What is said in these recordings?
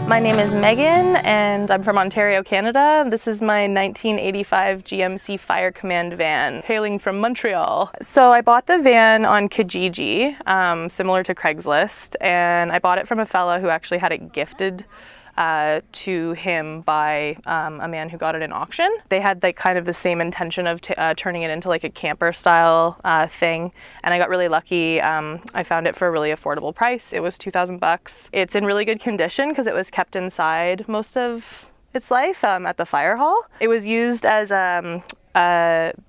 My name is Megan and I'm from Ontario, Canada. This is my 1985 GMC Fire Command van, hailing from Montreal. So I bought the van on Kijiji, similar to Craigslist, and I bought it from a fella who actually had it gifted to him by a man who got it in auction. They had like kind of the same intention of turning it into like a camper style thing, and I got really lucky. I found it for a really affordable price. It was $2,000. It's in really good condition because it was kept inside most of its life at the fire hall. It was used as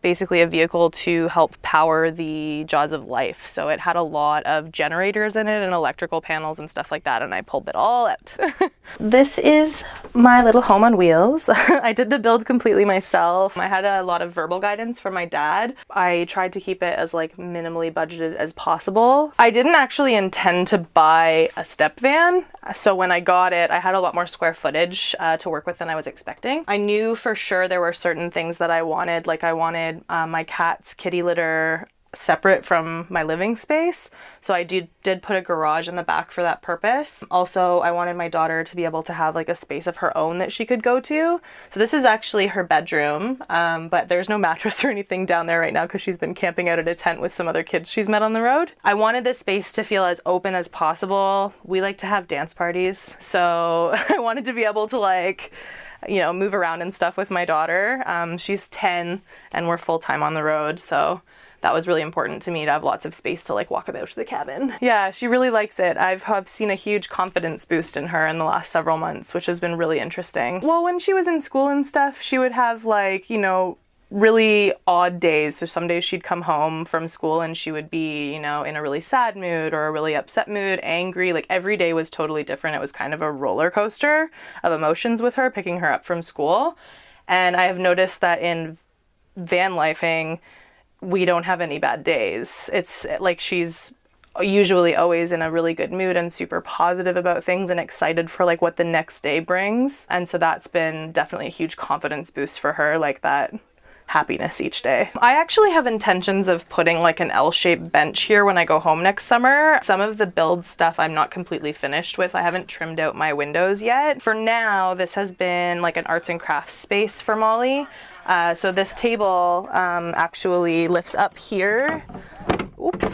basically a vehicle to help power the jaws of life. So it had a lot of generators in it and electrical panels and stuff like that, and I pulled it all out. This is my little home on wheels. I did the build completely myself. I had a lot of verbal guidance from my dad. I tried to keep it as like minimally budgeted as possible. I didn't actually intend to buy a step van, so when I got it, I had a lot more square footage to work with than I was expecting. I knew for sure there were certain things that I wanted. Like I wanted my cat's kitty litter separate from my living space, so I did put a garage in the back for that purpose. Also, I wanted my daughter to be able to have like a space of her own that she could go to. So this is actually her bedroom, but there's no mattress or anything down there right now because she's been camping out at a tent with some other kids she's met on the road. I wanted this space to feel as open as possible. We like to have dance parties, so I wanted to be able to like, you know, move around and stuff with my daughter. She's 10 and we're full-time on the road, so that was really important to me to have lots of space to like walk about the cabin. Yeah, she really likes it. I've seen a huge confidence boost in her in the last several months, which has been really interesting. Well, when she was in school and stuff, she would have like, you know, really odd days. So some days she'd come home from school and she would be, you know, in a really sad mood or a really upset mood, angry. Like every day was totally different. It was kind of a roller coaster of emotions with her, picking her up from school. And I have noticed that in van lifing, we don't have any bad days. It's like she's usually always in a really good mood and super positive about things and excited for like what the next day brings. And so that's been definitely a huge confidence boost for her, like that happiness each day. I actually have intentions of putting like an L-shaped bench here when I go home next summer. Some of the build stuff I'm not completely finished with. I haven't trimmed out my windows yet. For now, this has been like an arts and crafts space for Molly. So this table actually lifts up here. Oops.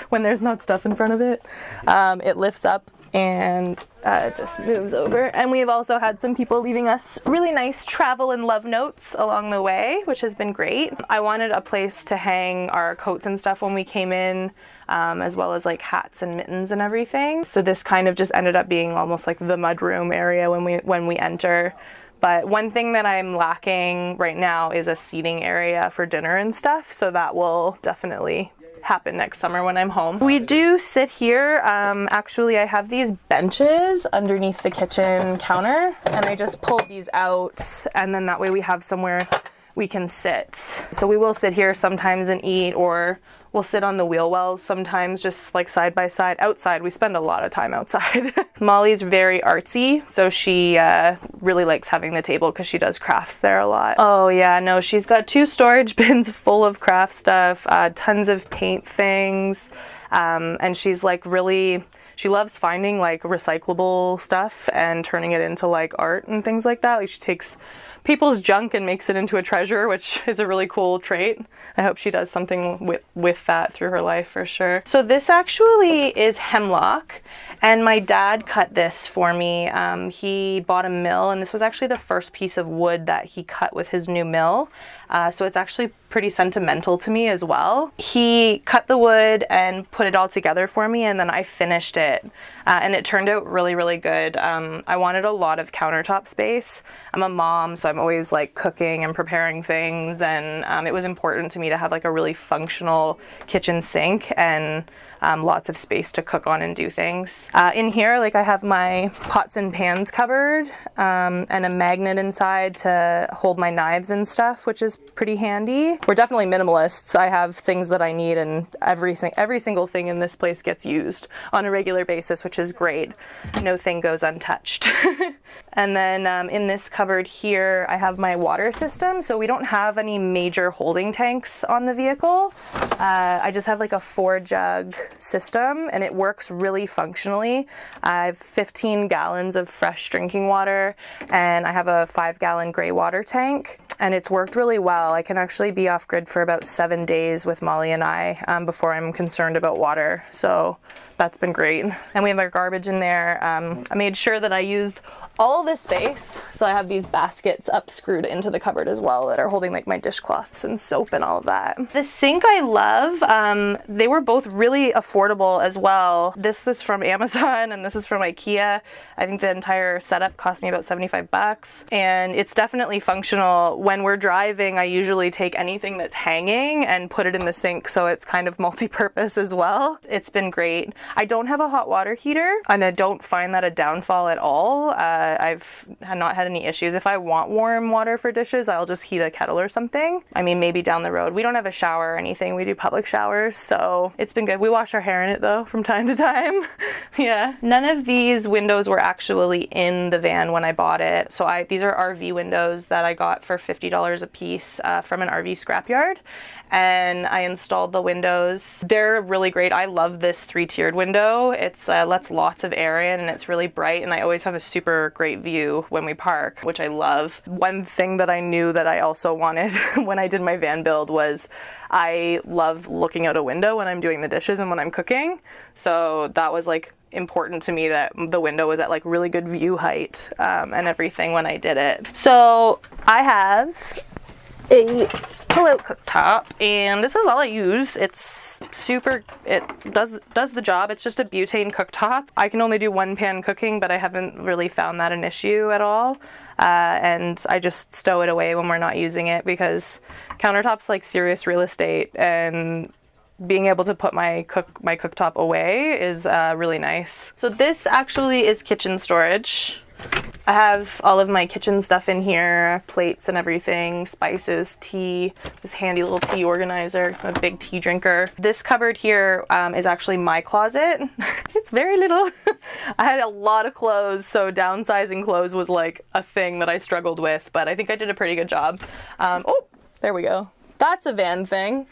When there's not stuff in front of it. It lifts up and it just moves over. And we've also had some people leaving us really nice travel and love notes along the way, which has been great. I wanted a place to hang our coats and stuff when we came in, as well as like hats and mittens and everything. So this kind of just ended up being almost like the mudroom area when we enter. But one thing that I'm lacking right now is a seating area for dinner and stuff, so that will definitely happen next summer when I'm home. We do sit here. Actually, I have these benches underneath the kitchen counter, and I just pull these out, and then that way we have somewhere we can sit. So we will sit here sometimes and eat, or we'll sit on the wheel wells sometimes, just like side by side. Outside, we spend a lot of time outside. Molly's very artsy, so she really likes having the table because she does crafts there a lot. Oh yeah, no, she's got 2 storage bins full of craft stuff, tons of paint things, and she's like really, she loves finding like recyclable stuff and turning it into like art and things like that. Like she takes people's junk and makes it into a treasure, which is a really cool trait. I hope she does something with that through her life for sure. So this actually is hemlock, and my dad cut this for me. He bought a mill, and this was actually the first piece of wood that he cut with his new mill. So it's actually pretty sentimental to me as well. He cut the wood and put it all together for me, and then I finished it. And it turned out really, really good. I wanted a lot of countertop space. I'm a mom, so I'm always like cooking and preparing things, and it was important to me to have like a really functional kitchen sink and lots of space to cook on and do things. In here, like I have my pots and pans cupboard, and a magnet inside to hold my knives and stuff, which is pretty handy. We're definitely minimalists. I have things that I need, and every single thing in this place gets used on a regular basis, which is great. No thing goes untouched. And then in this cupboard here, I have my water system. So we don't have any major holding tanks on the vehicle. I just have like a 4 jug system, and it works really functionally. I have 15 gallons of fresh drinking water, and I have a 5-gallon gray water tank, and it's worked really well. I can actually be off grid for about 7 days with Molly and I before I'm concerned about water, so that's been great. And we have our garbage in there. I made sure that I used all this space, so I have these baskets up screwed into the cupboard as well that are holding like my dishcloths and soap and all of that. The sink I love. They were both really affordable as well. This is from Amazon and this is from IKEA. I think the entire setup cost me about 75 bucks, and it's definitely functional. When we're driving, I usually take anything that's hanging and put it in the sink, so it's kind of multi-purpose as well. It's been great. I don't have a hot water heater, and I don't find that a downfall at all. I've not had any issues. If I want warm water for dishes, I'll just heat a kettle or something. I mean, maybe down the road. We don't have a shower or anything. We do public showers, so it's been good. We wash our hair in it though from time to time. Yeah. None of these windows were actually in the van when I bought it. So these are RV windows that I got for $50 a piece from an RV scrapyard. And I installed the windows. They're really great. I love this 3-tiered window. It's lets lots of air in, and it's really bright, and I always have a super great view when we park, which I love. One thing that I knew that I also wanted when I did my van build was I love looking out a window when I'm doing the dishes and when I'm cooking. So that was like important to me, that the window was at like really good view height and everything when I did it. So I have a pull-out cooktop, and this is all I use. It's super, it does the job. It's just a butane cooktop. I can only do 1-pan cooking, but I haven't really found that an issue at all. And I just stow it away when we're not using it, because countertop's like serious real estate, and being able to put my cooktop away is really nice. So this actually is kitchen storage. I have all of my kitchen stuff in here, plates and everything, spices, tea, this handy little tea organizer, because I'm a big tea drinker. This cupboard here is actually my closet. It's very little. I had a lot of clothes, so downsizing clothes was like a thing that I struggled with, but I think I did a pretty good job. Oh, there we go. That's a van thing.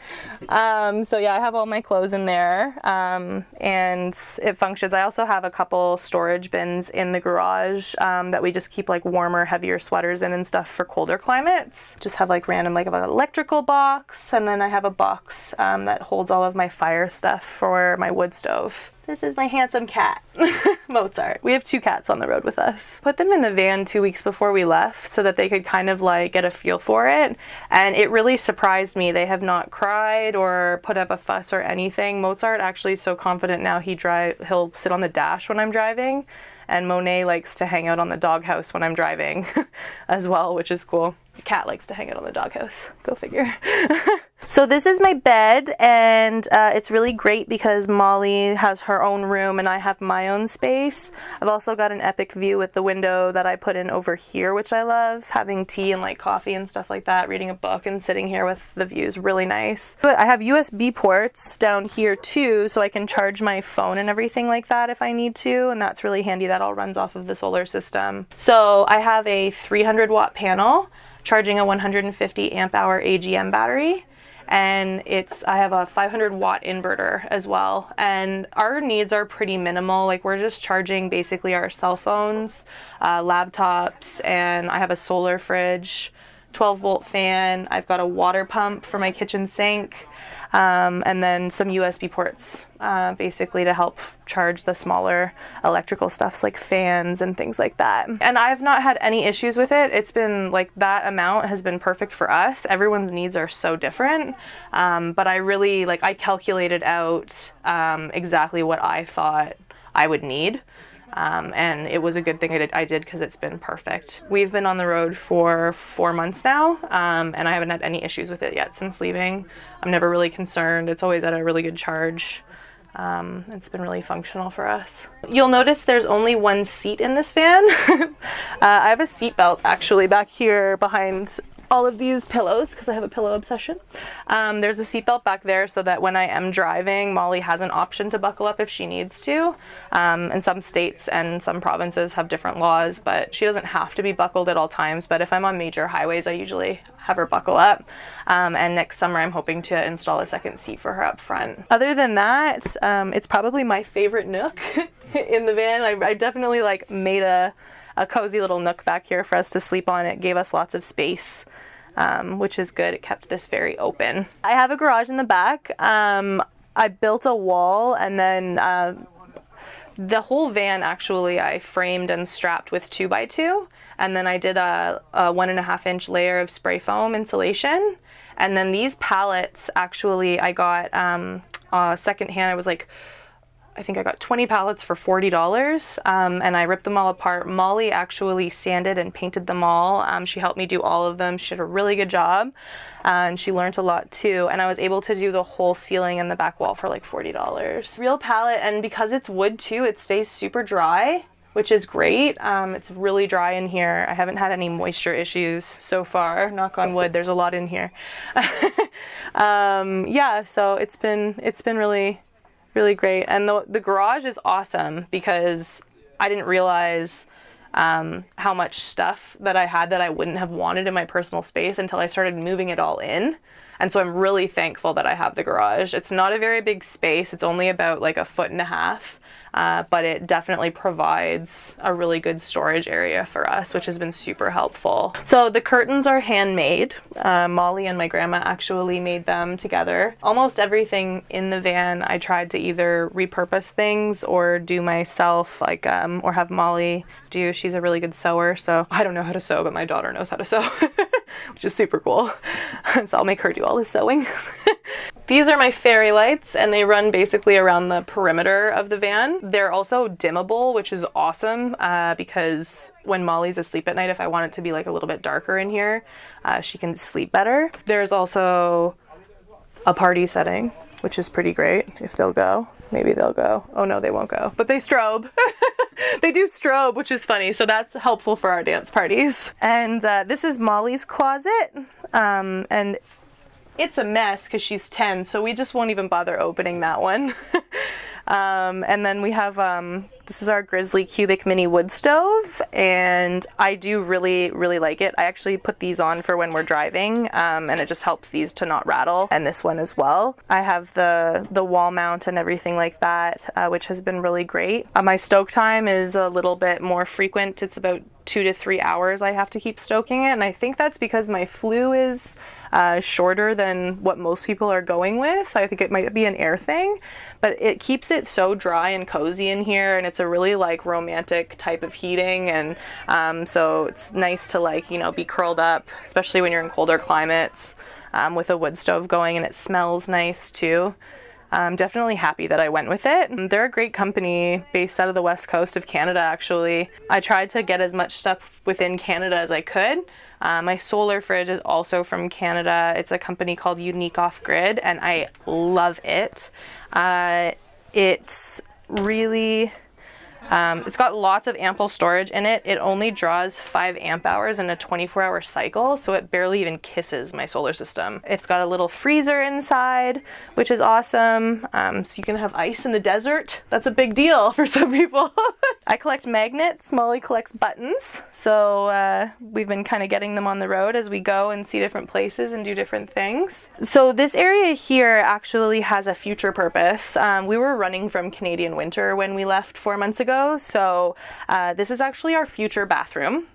So yeah, I have all my clothes in there, and it functions. I also have a couple storage bins in the garage that we just keep like warmer, heavier sweaters in and stuff for colder climates. Just have like random, like an electrical box, and then I have a box that holds all of my fire stuff for my wood stove. This is my handsome cat, Mozart. We have 2 cats on the road with us. Put them in the van 2 weeks before we left so that they could kind of like get a feel for it. And it really surprised me. They have not cried or put up a fuss or anything. Mozart actually is so confident now he'll sit on the dash when I'm driving. And Monet likes to hang out on the doghouse when I'm driving as well, which is cool. The cat likes to hang out on the doghouse. Go figure. So this is my bed, and it's really great because Molly has her own room and I have my own space. I've also got an epic view with the window that I put in over here, which I love. Having tea and like coffee and stuff like that, reading a book and sitting here with the view is really nice. But I have USB ports down here too, so I can charge my phone and everything like that if I need to, and that's really handy. That all runs off of the solar system. So I have a 300-watt panel charging a 150 amp hour AGM battery. And I have a 500-watt inverter as well. And our needs are pretty minimal. Like, we're just charging basically our cell phones, laptops, and I have a solar fridge, 12-volt fan. I've got a water pump for my kitchen sink, and then some USB ports, basically to help charge the smaller electrical stuffs like fans and things like that. And I've not had any issues with it. It's been like, that amount has been perfect for us. Everyone's needs are so different, but I calculated out exactly what I thought I would need. And it was a good thing I did because it's been perfect. We've been on the road for 4 months now, and I haven't had any issues with it yet since leaving. I'm never really concerned. It's always at a really good charge. It's been really functional for us. You'll notice there's only 1 seat in this van. I have a seat belt actually back here behind all of these pillows because I have a pillow obsession. There's a seatbelt back there so that when I am driving, Molly has an option to buckle up if she needs to. And some states and some provinces have different laws, but she doesn't have to be buckled at all times. But if I'm on major highways, I usually have her buckle up. And next summer, I'm hoping to install a second seat for her up front. Other than that, it's probably my favorite nook in the van. I definitely like made a cozy little nook back here for us to sleep on. It gave us lots of space, which is good. It kept this very open. I have a garage in the back. I built a wall, and then the whole van actually I framed and strapped with 2x2, and then I did a 1.5-inch layer of spray foam insulation. And then these pallets actually I got secondhand. I was like, I think I got 20 pallets for $40, and I ripped them all apart. Molly actually sanded and painted them all. She helped me do all of them. She did a really good job, and she learned a lot too. And I was able to do the whole ceiling and the back wall for like $40. Real pallet, and because it's wood too, it stays super dry, which is great. It's really dry in here. I haven't had any moisture issues so far. Knock on wood. There's a lot in here. Yeah, so it's been really great. And the garage is awesome because I didn't realize how much stuff that I had that I wouldn't have wanted in my personal space until I started moving it all in. And so I'm really thankful that I have the garage. It's not a very big space. It's only about like 1.5 feet. But it definitely provides a really good storage area for us, which has been super helpful. So the curtains are handmade. Molly and my grandma actually made them together. Almost everything in the van I tried to either repurpose things or do myself, like or have Molly do. She's a really good sewer, so I don't know how to sew, but my daughter knows how to sew, which is super cool. So I'll make her do all the sewing. These are my fairy lights, and they run basically around the perimeter of the van. They're also dimmable, which is awesome because when Molly's asleep at night, if I want it to be like a little bit darker in here, she can sleep better. There's also a party setting, which is pretty great. If they'll go, maybe they'll go. Oh no, they won't go, but they strobe. They do strobe, which is funny. So that's helpful for our dance parties. And this is Molly's closet. And it's a mess because she's 10, so we just won't even bother opening that one. And then we have, this is our Grizzly cubic mini wood stove, and I do really, really like it. I actually put these on for when we're driving, and it just helps these to not rattle, and this one as well. I have the wall mount and everything like that, which has been really great. My stoke time is a little bit more frequent. It's about 2 to 3 hours I have to keep stoking it, and I think that's because my flue is shorter than what most people are going with. I think it might be an air thing, but it keeps it so dry and cozy in here, and it's a really like romantic type of heating, and so it's nice to like, you know, be curled up, especially when you're in colder climates, with a wood stove going, and it smells nice too. I'm definitely happy that I went with it. They're a great company based out of the west coast of Canada, actually. I tried to get as much stuff within Canada as I could. My solar fridge is also from Canada. It's a company called Unique Off Grid, and I love it. It's really... it's got lots of ample storage in it. It only draws 5 amp hours in a 24-hour cycle, so it barely even kisses my solar system. It's got a little freezer inside, which is awesome. So you can have ice in the desert. That's a big deal for some people. I collect magnets. Molly collects buttons. So we've been kind of getting them on the road as we go and see different places and do different things. So this area here actually has a future purpose. We were running from Canadian winter when we left 4 months ago. So this is actually our future bathroom.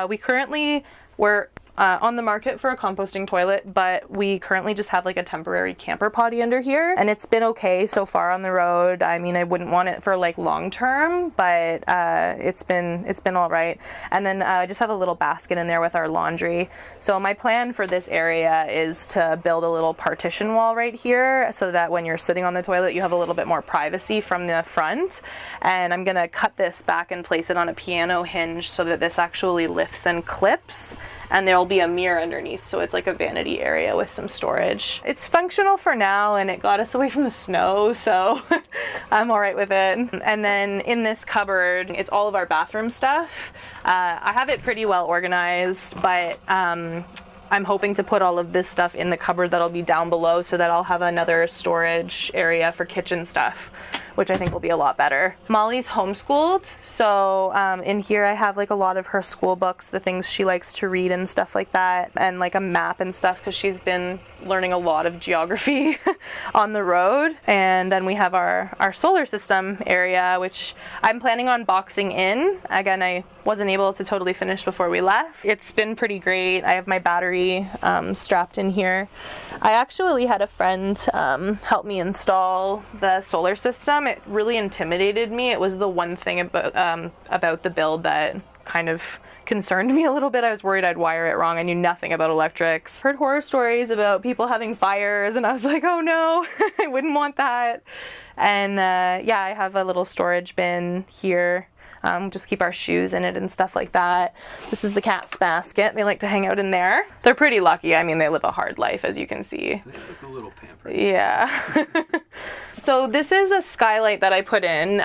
We currently were on the market for a composting toilet, but we currently just have like a temporary camper potty under here, and it's been okay so far on the road. I mean, I wouldn't want it for like long term, but it's been all right. And then I just have a little basket in there with our laundry. So my plan for this area is to build a little partition wall right here so that when you're sitting on the toilet, you have a little bit more privacy from the front. And I'm gonna cut this back and place it on a piano hinge so that this actually lifts and clips, and there'll be a mirror underneath, so it's like a vanity area with some storage. It's functional for now, and it got us away from the snow, so I'm all right with it. And then in this cupboard, it's all of our bathroom stuff. I have it pretty well organized, but I'm hoping to put all of this stuff in the cupboard that'll be down below so that I'll have another storage area for kitchen stuff, which I think will be a lot better. Molly's homeschooled, so in here I have like a lot of her school books, the things she likes to read and stuff like that, and like a map and stuff because she's been learning a lot of geography on the road. And then we have our solar system area, which I'm planning on boxing in. Again, I wasn't able to totally finish before we left. It's been pretty great. I have my battery strapped in here. I actually had a friend help me install the solar system. It really intimidated me. It was the one thing about the build that kind of concerned me a little bit. I was worried I'd wire it wrong. I knew nothing about electrics. Heard horror stories about people having fires, and I was like, oh no, I wouldn't want that. And yeah, I have a little storage bin here. Just keep our shoes in it and stuff like that. This is the cat's basket. They like to hang out in there. They're pretty lucky. I mean, they live a hard life, as you can see. They look a little pampered. Yeah. So this is a skylight that I put in.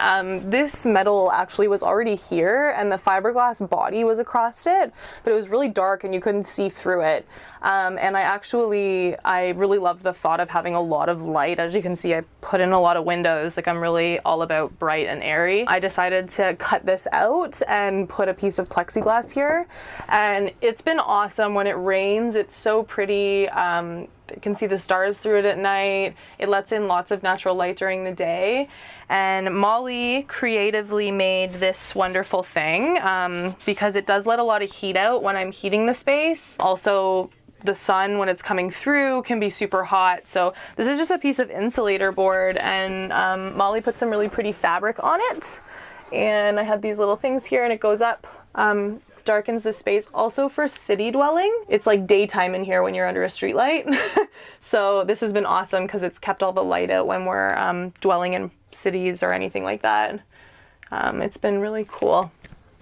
This metal actually was already here and the fiberglass body was across it, but it was really dark and you couldn't see through it. And I really love the thought of having a lot of light. As you can see, I put in a lot of windows. Like, I'm really all about bright and airy. I decided to cut this out and put a piece of plexiglass here. And it's been awesome. When it rains, it's so pretty. You can see the stars through it at night. It lets in lots of natural light during the day. And Molly creatively made this wonderful thing because it does let a lot of heat out when I'm heating the space. Also, the sun, when it's coming through, can be super hot. So this is just a piece of insulator board, and Molly put some really pretty fabric on it. And I have these little things here, and it goes up, darkens the space. Also for city dwelling, it's like daytime in here when you're under a street light. So this has been awesome because it's kept all the light out when we're dwelling in cities or anything like that. It's been really cool.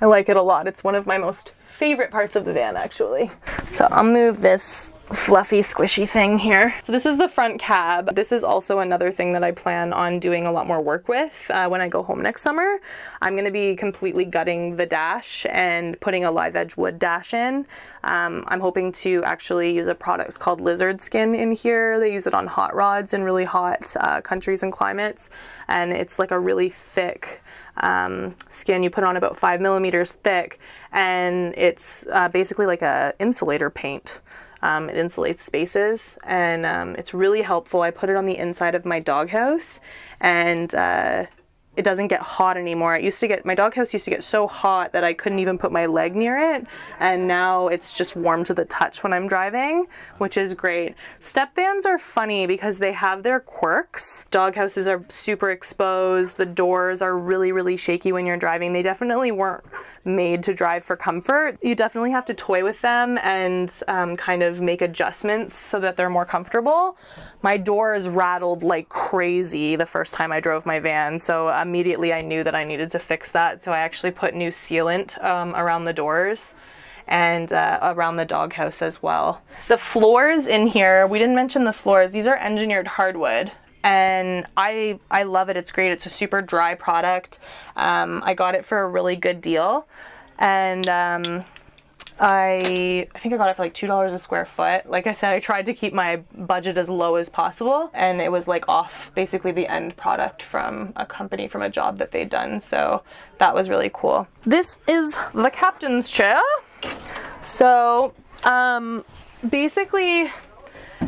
I like it a lot. It's one of my most favorite parts of the van, actually. So I'll move this fluffy squishy thing here. So this is the front cab. This is also another thing that I plan on doing a lot more work with when I go home next summer. I'm going to be completely gutting the dash and putting a live edge wood dash in. I'm hoping to actually use a product called lizard skin in here. They use it on hot rods in really hot countries and climates, and it's like a really thick skin. You put on about 5 millimeters thick, and it's basically like a insulator paint. It insulates spaces, and it's really helpful. I put it on the inside of my doghouse, and it doesn't get hot anymore. My doghouse used to get so hot that I couldn't even put my leg near it, and now it's just warm to the touch when I'm driving, which is great. Step vans are funny because they have their quirks. Doghouses are super exposed. The doors are really, really shaky when you're driving. They definitely weren't made to drive for comfort. You definitely have to toy with them and kind of make adjustments so that they're more comfortable. My doors rattled like crazy the first time I drove my van, so immediately I knew that I needed to fix that. So I actually put new sealant around the doors and around the doghouse as well. The floors in here, we didn't mention the floors. These are engineered hardwood, and I love it. It's great. It's a super dry product. I got it for a really good deal, and I think I got it for like $2 a square foot. Like I said, I tried to keep my budget as low as possible, and it was like off basically the end product from a company, from a job that they'd done. So that was really cool. This is the captain's chair. So basically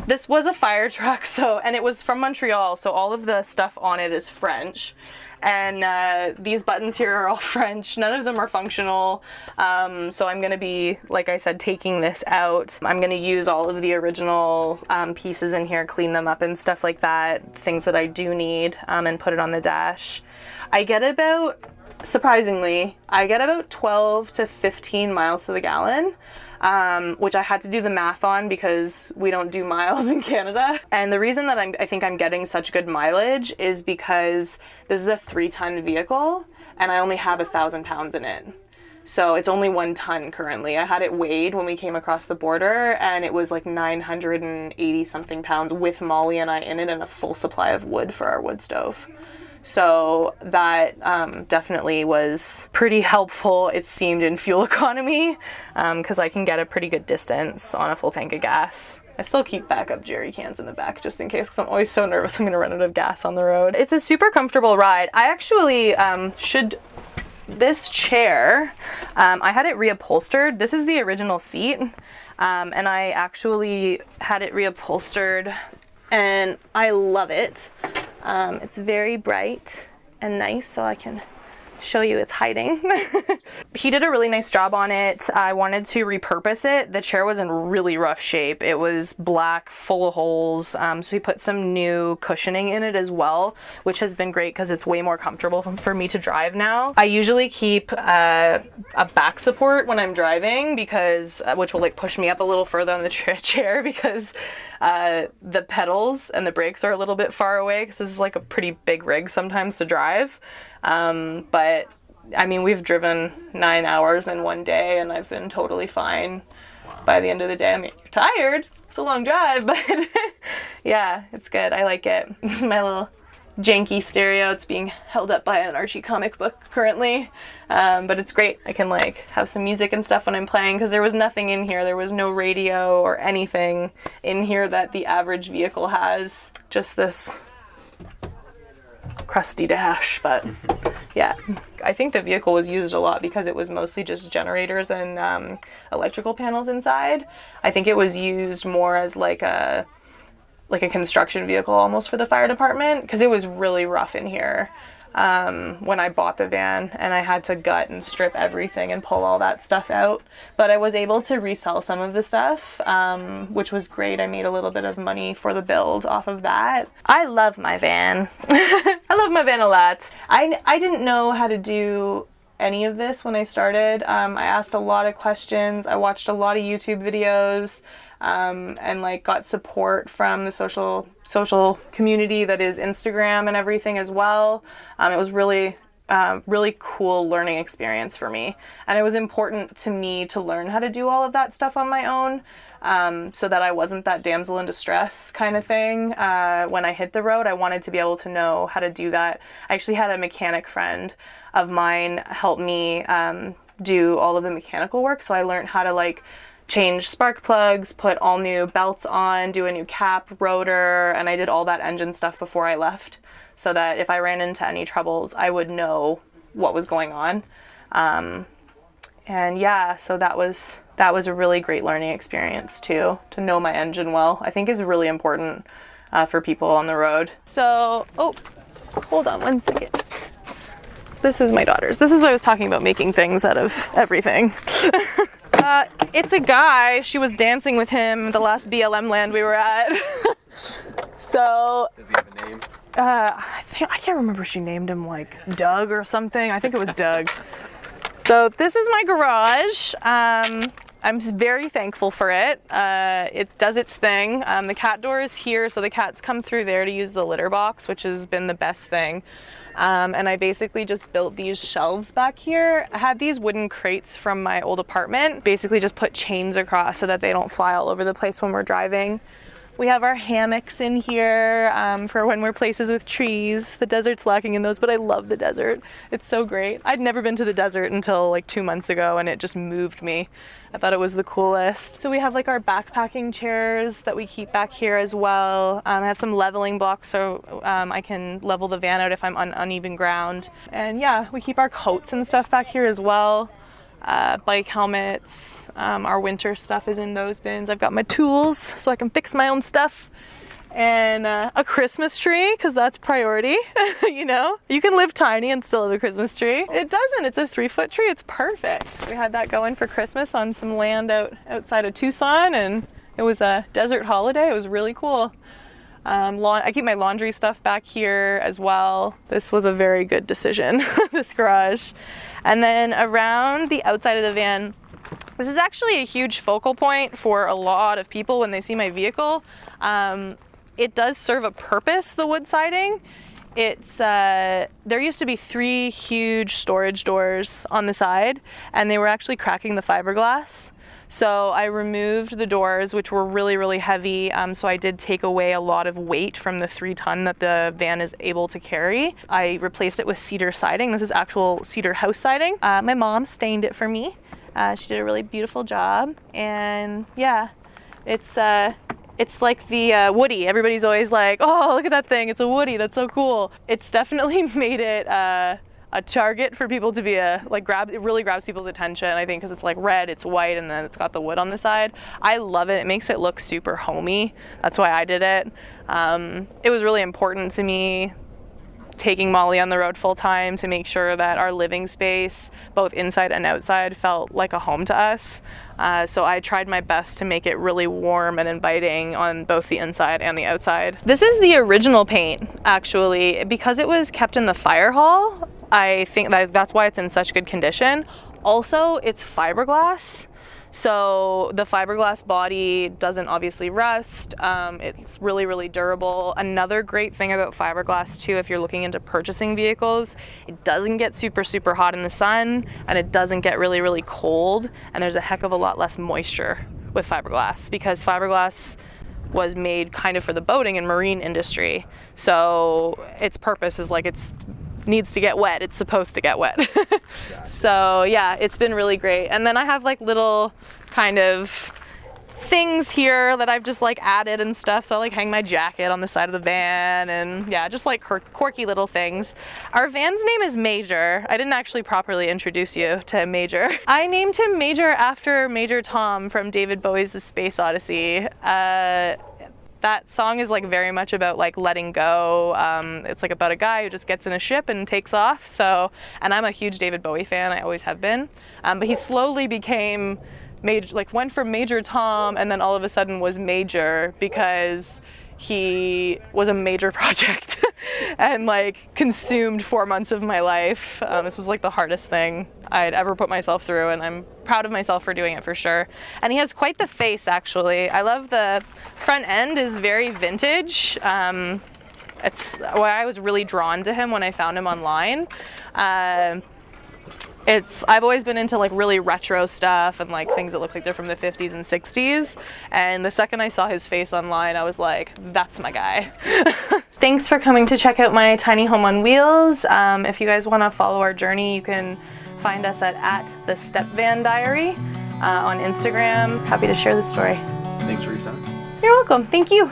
this was a fire truck, and it was from Montreal, so all of the stuff on it is French. And these buttons here are all French. None of them are functional. So I'm going to be, like I said, taking this out. I'm going to use all of the original pieces in here, clean them up and stuff like that, things that I do need, and put it on the dash. I get about, surprisingly, 12 to 15 miles to the gallon. Which I had to do the math on because we don't do miles in Canada. And the reason that I think I'm getting such good mileage is because this is a 3-ton vehicle and I only have 1,000 pounds in it. So it's only 1 ton currently. I had it weighed when we came across the border, and it was like 980 something pounds with Molly and I in it, and a full supply of wood for our wood stove. So that definitely was pretty helpful, it seemed, in fuel economy, because I can get a pretty good distance on a full tank of gas. I still keep backup jerry cans in the back just in case, because I'm always so nervous I'm going to run out of gas on the road. It's a super comfortable ride. I actually this chair, I had it reupholstered. This is the original seat, and I actually had it reupholstered, and I love it. It's very bright and nice, so I can show you it's hiding. He did a really nice job on it. I wanted to repurpose it. The chair was in really rough shape. It was black, full of holes, so he put some new cushioning in it as well, which has been great because it's way more comfortable for me to drive now. I usually keep a back support when I'm driving, because which will like push me up a little further on the chair, because the pedals and the brakes are a little bit far away, because this is like a pretty big rig sometimes to drive. But I mean, we've driven 9 hours in one day and I've been totally fine. Wow. By the end of the day. I mean, you're tired, it's a long drive, but yeah, it's good. I like it. This is my little janky stereo. It's being held up by an Archie comic book currently, but it's great. I can like have some music and stuff when I'm playing, because there was nothing in here. There was no radio or anything in here that the average vehicle has. Just this crusty dash, but yeah. I think the vehicle was used a lot because it was mostly just generators and electrical panels inside. I think it was used more as like a construction vehicle almost for the fire department, because it was really rough in here when I bought the van, and I had to gut and strip everything and pull all that stuff out. But I was able to resell some of the stuff, which was great. I made a little bit of money for the build off of that. I love my van. I love my van a lot. I didn't know how to do any of this when I started. I asked a lot of questions. I watched a lot of YouTube videos, and like got support from the social community that is Instagram and everything as well. It was really cool learning experience for me, and it was important to me to learn how to do all of that stuff on my own, so that I wasn't that damsel in distress kind of thing. When I hit the road, I wanted to be able to know how to do that. I actually had a mechanic friend of mine help me do all of the mechanical work, so I learned how to like change spark plugs, put all new belts on, do a new cap, rotor, and I did all that engine stuff before I left, so that if I ran into any troubles, I would know what was going on. And yeah, so that was a really great learning experience too, to know my engine well. I think is really important for people on the road. So, oh, hold on one second. This is my daughter's. This is what I was talking about, making things out of everything. It's a guy. She was dancing with him the last BLM land we were at. So, does he have a name? I can't remember if she named him like Doug or something. I think it was Doug. So this is my garage. I'm very thankful for it. It does its thing. The cat door is here, so the cats come through there to use the litter box, which has been the best thing. And I basically just built these shelves back here. I had these wooden crates from my old apartment. Basically just put chains across so that they don't fly all over the place when we're driving. We have our hammocks in here for when we're places with trees. The desert's lacking in those, but I love the desert. It's so great. I'd never been to the desert until like 2 months ago, and it just moved me. I thought it was the coolest. So we have like our backpacking chairs that we keep back here as well. I have some leveling blocks so I can level the van out if I'm on uneven ground. And yeah, we keep our coats and stuff back here as well. Bike helmets, our winter stuff is in those bins. I've got my tools so I can fix my own stuff, and a Christmas tree, because that's priority. You know, you can live tiny and still have a Christmas tree. It doesn't, it's a 3-foot tree. It's perfect. We had that going for Christmas on some land outside of Tucson, and it was a desert holiday. It was really cool. I keep my laundry stuff back here as well. This was a very good decision, this garage. And then around the outside of the van, this is actually a huge focal point for a lot of people when they see my vehicle. It does serve a purpose, the wood siding. It's, there used to be 3 huge storage doors on the side, and they were actually cracking the fiberglass. So I removed the doors, which were really, really heavy. So I did take away a lot of weight from the 3 ton that the van is able to carry. I replaced it with cedar siding. This is actual cedar house siding. My mom stained it for me. She did a really beautiful job. And yeah, it's like the Woody. Everybody's always like, oh, look at that thing. It's a Woody. That's so cool. It's definitely made it a target for people to be it really grabs people's attention, I think, because it's like red, it's white, and then it's got the wood on the side. I love it. It makes it look super homey. That's why I did it. It was really important to me taking Molly on the road full time to make sure that our living space, both inside and outside, felt like a home to us. So I tried my best to make it really warm and inviting on both the inside and the outside. This is the original paint, actually. Because it was kept in the fire hall, I think that's why it's in such good condition. Also, it's fiberglass. So the fiberglass body doesn't obviously rust. It's really, really durable. Another great thing about fiberglass too, if you're looking into purchasing vehicles, it doesn't get super, super hot in the sun, and it doesn't get really, really cold. And there's a heck of a lot less moisture with fiberglass, because fiberglass was made kind of for the boating and marine industry. So its purpose is like it's needs to get wet. It's supposed to get wet. So yeah, it's been really great. And then I have like little kind of things here that I've just like added and stuff. So I like hang my jacket on the side of the van, and yeah, just like quirky little things. Our van's name is Major. I didn't actually properly introduce you to Major. I named him Major after Major Tom from David Bowie's The Space Odyssey. That song is like very much about like letting go. It's like about a guy who just gets in a ship and takes off. So, and I'm a huge David Bowie fan. I always have been. But he slowly became Major, like went from Major Tom, and then all of a sudden was Major because he was a major project and like consumed 4 months of my life. This was like the hardest thing I'd ever put myself through, and I'm proud of myself for doing it for sure. And he has quite the face, actually. I love the front end is very vintage. It's why I was really drawn to him when I found him online. I've always been into like really retro stuff and like things that look like they're from the 50s and 60s. And the second I saw his face online, I was like, that's my guy. Thanks for coming to check out my tiny home on wheels. If you guys want to follow our journey, you can find us at the Step Van Diary on Instagram. Happy to share the story. Thanks for your time. You're welcome. Thank you.